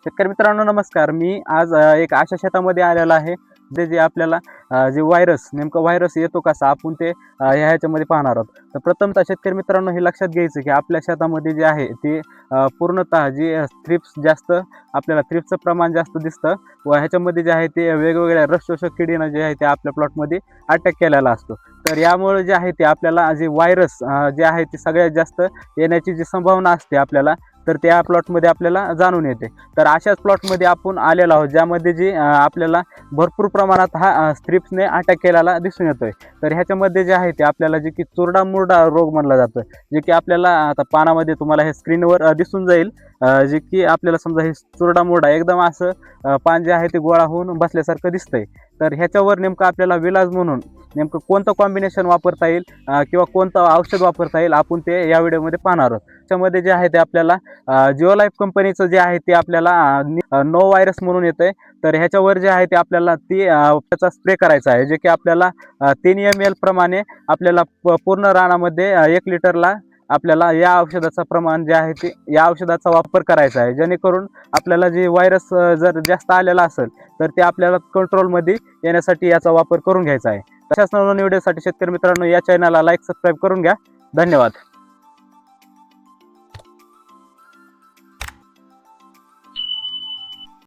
शेतकरी मित्रांनो नमस्कार. मी आज एक अशा शेतामध्ये आलेलो आहे जे आपल्याला जे व्हायरस नेमकं व्हायरस येतो कसा आपण ते ह्याच्यामध्ये पाहणार आहोत. तर प्रथमतः शेतकरी मित्रांनो हे लक्षात घ्यायचं की आपल्या शेतामध्ये जे आहे ते पूर्णतः जी थ्रिप्स जास्त आपल्याला थ्रिप्सचं प्रमाण जास्त दिसतं व ह्याच्यामध्ये जे आहे ते वेगवेगळ्या रस शोषक किडीनं जे आहे ते आपल्या प्लॉटमध्ये अटॅक केलेला असतो. तर यामुळे जे आहे ते आपल्याला जे व्हायरस जे आहे ते सगळ्यात जास्त येण्याची जी संभावना असते आपल्याला तर त्या प्लॉटमध्ये आपल्याला जाणून येते. तर अशाच प्लॉटमध्ये आपण आलेलो आहोत ज्यामध्ये जी आपल्याला भरपूर प्रमाणात हा थ्रिप्सने अटॅक केलेला दिसून येतोय. तर ह्याच्यामध्ये जे आहे ते आपल्याला जे की चुरडा मुरडा रोग म्हणला जातो, जे की आपल्याला आता पानामध्ये तुम्हाला हे स्क्रीनवर दिसून जाईल. जे की आपल्याला समजा हे चुरडा मुरडा एकदम असं पान जे आहे ते गोळा होऊन बसल्यासारखं दिसतंय. तर ह्याच्यावर नेमकं आपल्याला विलाज म्हणून नेमकं कोणतं कॉम्बिनेशन वापरता येईल किंवा कोणतं औषध वापरता येईल आपण ते या व्हिडिओमध्ये पाहणार आहोत. त्याच्यामध्ये जे आहे ते आपल्याला जिओलाईफ कंपनीचं जे आहे ते आपल्याला नो व्हायरस म्हणून येतंय. तर ह्याच्यावर जे आहे ते आपल्याला त्याचा स्प्रे करायचा आहे, जे की आपल्याला 3 ml प्रमाणे आपल्याला पूर्ण रानामध्ये 1 लिटरला आपल्याला या औषधाचं प्रमाण जे आहे ते या औषधाचा वापर करायचा आहे, जेणेकरून आपल्याला जे व्हायरस जर जास्त आलेला असेल तर ते आपल्याला कंट्रोलमध्ये येण्यासाठी याचा वापर करून घ्यायचा आहे. तशाच नवनवीन व्हिडिओसाठी शेतकरी मित्रांनो या चॅनलला लाईक सबस्क्राईब करून घ्या. धन्यवाद.